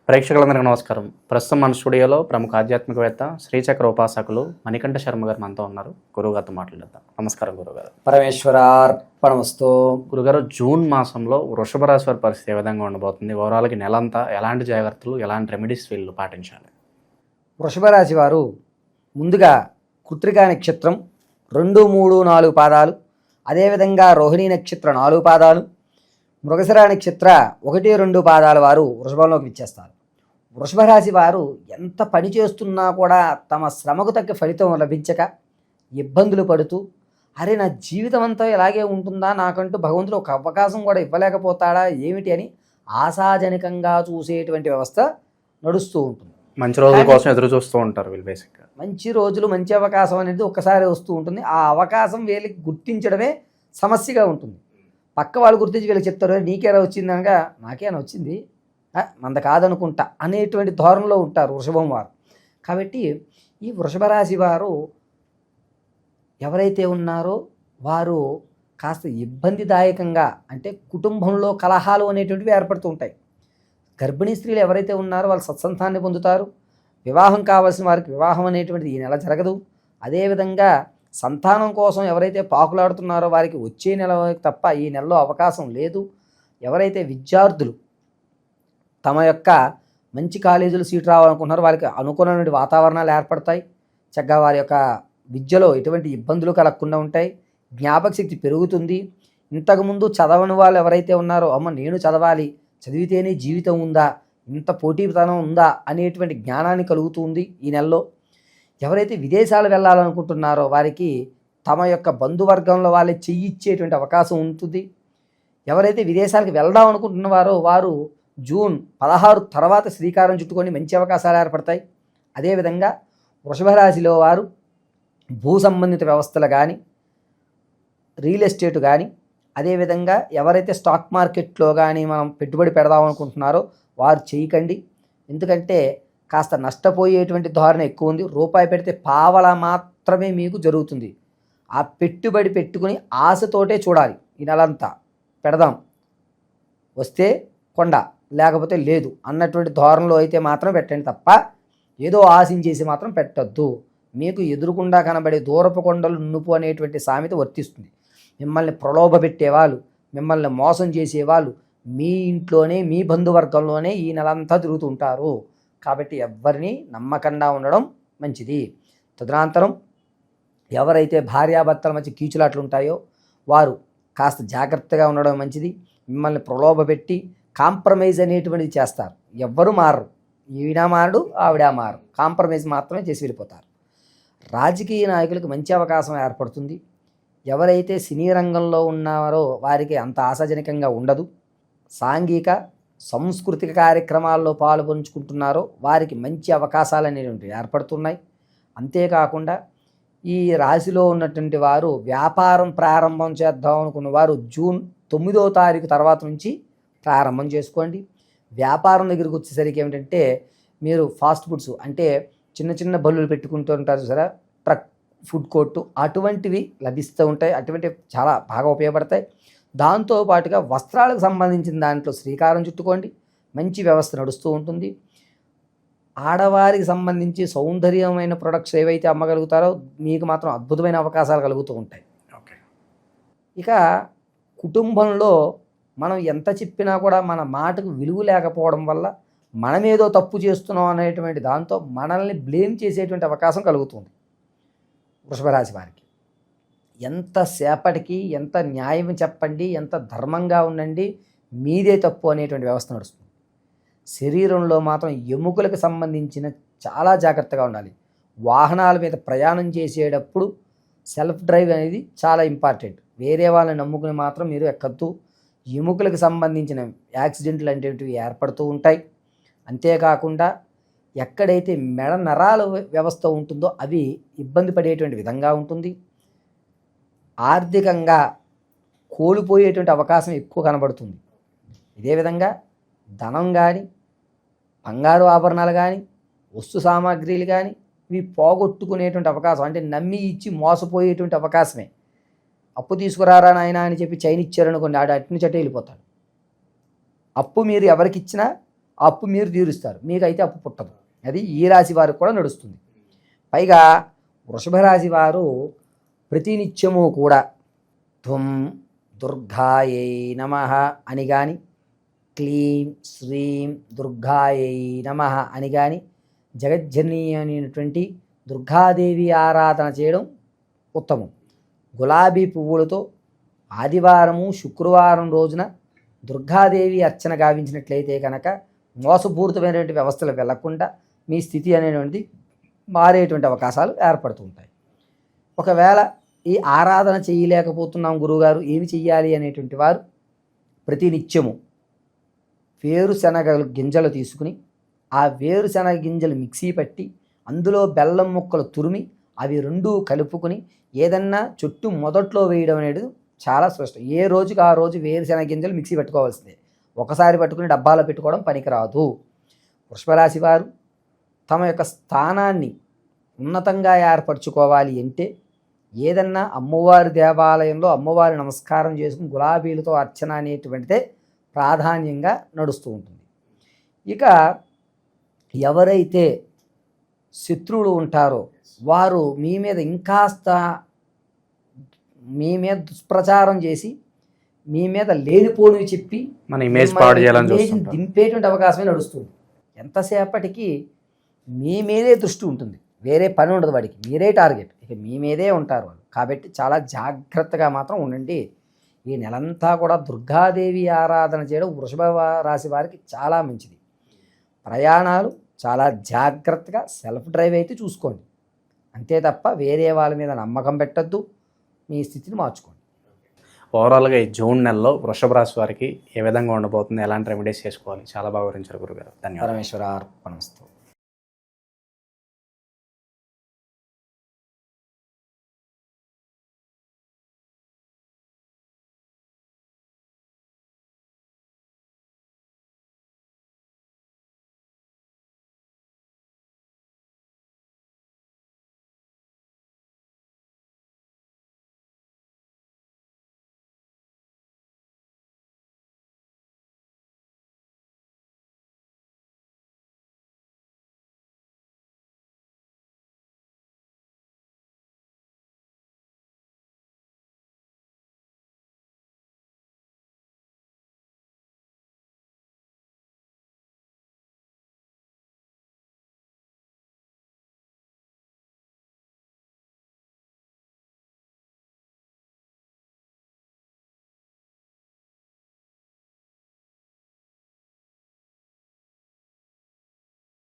ప్రేక్షకులందరికీ నమస్కారం. ప్రస్తుతం మన స్టూడియోలో ప్రముఖ ఆధ్యాత్మికవేత్త శ్రీచక్ర ఉపాసకులు మణికంఠ శర్మ గారు మనతో ఉన్నారు. గురువుగారితో మాట్లాడేద్దాం. నమస్కారం గురుగారు. పరమేశ్వరార్పణమస్తు. గురుగారు, జూన్ మాసంలో వృషభ రాశి వారి పరిస్థితి ఏ విధంగా ఉండబోతుంది? ఓవరాల్కి నెలంతా ఎలాంటి జాగ్రత్తలు, ఎలాంటి రెమెడీస్ వీళ్ళు పాటించాలి? వృషభ రాశి వారు ముందుగా కృత్తికా నక్షత్రం 2, 3, 4 పాదాలు, అదేవిధంగా రోహిణీ నక్షత్రం 4 పాదాలు, మృగశిర నక్షత్ర 1, 2 పాదాల వారు వృషభంలోకి విచ్చేస్తారు. వృషభ రాశి వారు ఎంత పని చేస్తున్నా కూడా తమ శ్రమకు తగ్గ ఫలితం లభించక ఇబ్బందులు పడుతూ, అరే నా జీవితం అంతా ఇలాగే ఉంటుందా, నాకంటూ భగవంతుడు ఒక అవకాశం కూడా ఇవ్వలేకపోతాడా ఏమిటి అని ఆశాజనకంగా చూసేటువంటి వ్యవస్థ నడుస్తూ ఉంటుంది. మంచి రోజుల కోసం ఎదురు చూస్తూ ఉంటారు వీళ్ళు. బేసిక్గా మంచి రోజులు, మంచి అవకాశం అనేది ఒక్కసారి వస్తూ ఉంటుంది. ఆ అవకాశం వీళ్ళకి గుర్తించడమే సమస్యగా ఉంటుంది. పక్క వాళ్ళు గుర్తించి వీళ్ళకి చెప్తారు, నీకేలా వచ్చింది అనగా నాకేనా వచ్చింది, మంద కాదనుకుంటా అనేటువంటి ధోరణిలో ఉంటారు వృషభం వారు. కాబట్టి ఈ వృషభ రాశి వారు ఎవరైతే ఉన్నారో వారు కాస్త ఇబ్బందిదాయకంగా, అంటే కుటుంబంలో కలహాలు అనేటువంటివి ఏర్పడుతూ ఉంటాయి. గర్భిణీ స్త్రీలు ఎవరైతే ఉన్నారో వాళ్ళు సత్సంతాన్ని పొందుతారు. వివాహం కావాల్సిన వారికి వివాహం అనేటువంటిది ఈ నెల జరగదు. అదేవిధంగా సంతానం కోసం ఎవరైతే పాకులాడుతున్నారో వారికి వచ్చే నెల తప్ప ఈ నెలలో అవకాశం లేదు. ఎవరైతే విద్యార్థులు తమ యొక్క మంచి కాలేజీలు సీటు రావాలనుకుంటున్నారో వారికి అనుకూలమైన వాతావరణాలు ఏర్పడతాయి. చక్కగా వారి యొక్క విద్యలో ఎటువంటి ఇబ్బందులు కలగకుండా ఉంటాయి. జ్ఞాపక శక్తి పెరుగుతుంది. ఇంతకుముందు చదవని వాళ్ళు ఎవరైతే ఉన్నారో, అమ్మ నేను చదవాలి, చదివితేనే జీవితం ఉందా, ఇంత పోటీతనం ఉందా అనేటువంటి జ్ఞానాన్ని కలుగుతుంది ఈ నెలలో. ఎవరైతే విదేశాలు వెళ్ళాలనుకుంటున్నారో వారికి తమ యొక్క బంధువర్గంలో వాళ్ళే చెయ్యిచ్చేటువంటి అవకాశం ఉంటుంది. ఎవరైతే విదేశాలకు వెళ్దాం అనుకుంటున్నవారో వారు జూన్ 16 తర్వాత శ్రీకారం చుట్టుకొని మంచి అవకాశాలు ఏర్పడతాయి. అదేవిధంగా వృషభ రాశిలో వారు భూ సంబంధిత వ్యవస్థలు కానీ, రియల్ ఎస్టేట్ కానీ, అదేవిధంగా ఎవరైతే స్టాక్ మార్కెట్లో కానీ మనం పెట్టుబడి పెడదాం అనుకుంటున్నారో వారు చేయకండి. ఎందుకంటే కాస్త నష్టపోయేటువంటి ధోరణి ఎక్కువ ఉంది. రూపాయి పెడితే పావలా మాత్రమే మీకు జరుగుతుంది. ఆ పెట్టుబడి పెట్టుకుని ఆశతోటే చూడాలి. ఈ నెలంతా పెడదాం, వస్తే కొండ లేకపోతే లేదు అన్నటువంటి ధోరణిలో అయితే మాత్రం పెట్టండి తప్ప ఏదో ఆశించేసి మాత్రం పెట్టద్దు. మీకు ఎదురుకుండా కనబడే దూరపు కొండలు నునుపు అనేటువంటి సామెత వర్తిస్తుంది. మిమ్మల్ని ప్రలోభ పెట్టేవాళ్ళు, మిమ్మల్ని మోసం చేసేవాళ్ళు మీ ఇంట్లోనే, మీ బంధువర్గంలోనే ఈ నెలంతా తిరుగుతుంటారు. కాబట్టి ఎవరిని నమ్మకంగా ఉండడం మంచిది. తదనంతరం ఎవరైతే భార్యాభర్తల మధ్య కీచులాట్లు ఉంటాయో వారు కాస్త జాగ్రత్తగా ఉండడం మంచిది. మిమ్మల్ని ప్రలోభ పెట్టి కాంప్రమైజ్ అనేటువంటిది చేస్తారు. ఎవ్వరూ మారరు. ఈవిడ మారడు, ఆవిడ మారరు. కాంప్రమైజ్ మాత్రమే చేసి వెళ్ళిపోతారు. రాజకీయ నాయకులకు మంచి అవకాశం ఏర్పడుతుంది. ఎవరైతే సినీ రంగంలో ఉన్నారో వారికి అంత ఆశాజనకంగా ఉండదు. సాంఘిక సాంస్కృతిక కార్యక్రమాల్లో పాల్పంచుకుంటున్నారో వారికి మంచి అవకాశాలు అనేటువంటివి ఏర్పడుతున్నాయి. అంతేకాకుండా ఈ రాశిలో ఉన్నటువంటి వారు వ్యాపారం ప్రారంభం చేద్దాం అనుకున్న వారు జూన్ 9వ తారీఖు తర్వాత నుంచి ప్రారంభం చేసుకోండి. వ్యాపారం దగ్గరికి వచ్చేసరికి ఏమిటంటే మీరు ఫాస్ట్ ఫుడ్స్, అంటే చిన్న చిన్న బల్లులు పెట్టుకుంటూ ఉంటారు సరే, ట్రక్ ఫుడ్ కోర్టు అటువంటివి లభిస్తూ ఉంటాయి. అటువంటివి చాలా బాగా ఉపయోగపడతాయి. దాంతోపాటుగా వస్త్రాలకు సంబంధించిన దాంట్లో శ్రీకారం చుట్టుకోండి. మంచి వ్యవస్థ నడుస్తూ ఉంటుంది. ఆడవారికి సంబంధించి సౌందర్యమైన ప్రొడక్ట్స్ ఏవైతే అమ్మగలుగుతారో మీకు మాత్రం అద్భుతమైన అవకాశాలు కలుగుతూ ఉంటాయి. ఇక కుటుంబంలో మనం ఎంత చెప్పినా కూడా మన మాటకు విలువ లేకపోవడం వల్ల మనమేదో తప్పు చేస్తున్నాం అనేటువంటి దాంతో మనల్ని బ్లేమ్ చేసేటువంటి అవకాశం కలుగుతుంది. వృషభ రాశి వారికి ఎంతసేపటికి ఎంత న్యాయం చెప్పండి, ఎంత ధర్మంగా ఉండండి, మీదే తప్పు అనేటువంటి వ్యవస్థ నడుస్తుంది. శరీరంలో మాత్రం ఎముకలకు సంబంధించిన చాలా జాగ్రత్తగా ఉండాలి. వాహనాల మీద ప్రయాణం చేసేటప్పుడు సెల్ఫ్ డ్రైవ్ అనేది చాలా ఇంపార్టెంట్. వేరే వాళ్ళని నమ్ముకుని మాత్రం మీరు ఎక్కద్దు. ఎముకలకు సంబంధించిన యాక్సిడెంట్లు అనేటివి ఏర్పడుతూ ఉంటాయి. అంతేకాకుండా ఎక్కడైతే మెడ నరాల వ్యవస్థ ఉంటుందో అవి ఇబ్బంది పడేటువంటి విధంగా ఉంటుంది. ఆర్థికంగా కోల్పోయేటువంటి అవకాశం ఎక్కువ కనబడుతుంది. ఇదే విధంగా ధనం కానీ, బంగారు ఆభరణాలు కానీ, వస్తు సామాగ్రిలు కానీ ఇవి పోగొట్టుకునేటువంటి అవకాశం, అంటే నమ్మి ఇచ్చి మోసపోయేటువంటి అవకాశమే. అప్పు తీసుకురారా నాయన అని చెప్పి చైన్ ఇచ్చారనుకోండి, ఆడ అట్ని చెట్టు వెళ్ళిపోతాడు. అప్పు మీరు ఎవరికి ఇచ్చినా అప్పు మీరు తీరుస్తారు, మీకైతే అప్పు పుట్టదు. అది ఈ రాశి వారికి కూడా నడుస్తుంది. పైగా వృషభ రాశి వారు ప్రతినిత్యము కూడా త్వం దుర్గాయై నమః అని కానీ, క్లీం శ్రీం దుర్గాయై నమః అని కానీ, జగజ్జనని అనేటువంటి దుర్గాదేవి ఆరాధన చేయడం ఉత్తమం. గులాబీ పువ్వులతో ఆదివారము శుక్రవారం రోజున దుర్గాదేవి అర్చన గావించినట్లయితే కనుక మోసపూరితమైనటువంటి వ్యవస్థలు వెళ్లకుండా మీ స్థితి అనేటువంటిది మారేటువంటి అవకాశాలు ఏర్పడుతుంటాయి. ఒకవేళ ఈ ఆరాధన చేయలేకపోతున్నాం గురువుగారు, ఏమి చెయ్యాలి అనేటువంటి వారు ప్రతినిత్యము వేరుశనగ గింజలు తీసుకుని ఆ వేరుశనగ గింజలు మిక్సీ పట్టి అందులో బెల్లం ముక్కలు తురిమి అవి రెండూ కలుపుకొని ఏదన్నా చుట్టూ మొదట్లో వేయడం అనేది చాలా స్పష్టం. ఏ రోజుకి ఆ రోజు వేరుశనగ గింజలు మిక్సీ పెట్టుకోవాల్సిందే, ఒకసారి పట్టుకుని డబ్బాలో పెట్టుకోవడం పనికిరాదు. వృషభరాశి వారు తమ యొక్క స్థానాన్ని ఉన్నతంగా ఏర్పరచుకోవాలి అంటే ఏదన్నా అమ్మవారి దేవాలయంలో అమ్మవారి నమస్కారం చేసుకుని గులాబీలతో అర్చన అనేటువంటిదే ప్రాధాన్యంగా నడుస్తూ ఉంటుంది. ఇక ఎవరైతే శత్రువులు ఉంటారో వారు మీ మీద ఇంకాస్త మీ మీద దుష్ప్రచారం చేసి మీ మీద లేనిపోనివి చెప్పి మన ఇమేజ్ పాడు చేయాలని ఇమేజ్ చూస్తుంటారు. దింపేటువంటి అవకాశమే నడుస్తుంది. ఎంతసేపటికి మీ మీదే దృష్టి ఉంటుంది, వేరే పని ఉండదు వాడికి, మీరే టార్గెట్, ఇక మీ మీదే ఉంటారు వాళ్ళు. కాబట్టి చాలా జాగ్రత్తగా మాత్రం ఉండండి. ఈ నెలంతా కూడా దుర్గాదేవి ఆరాధన చేయడం వృషభ రాశి వారికి చాలా మంచిది. ప్రయాణాలు చాలా జాగ్రత్తగా సెల్ఫ్ డ్రైవ్ అయితే చూసుకోండి, అంతే తప్ప వేరే వాళ్ళ మీద నమ్మకం పెట్టద్దు. మీ స్థితిని మార్చుకోండి. ఓవరాల్గా ఈ జూన్ నెలలో వృషభ రాశి వారికి ఏ విధంగా ఉండబోతుంది, ఎలాంటి రెమెడీస్ చేసుకోవాలి, చాలా బాగా వివరించారు గురుగారు. ధన్యవాదాలు. పరమేశ్వర అర్పణమస్తు.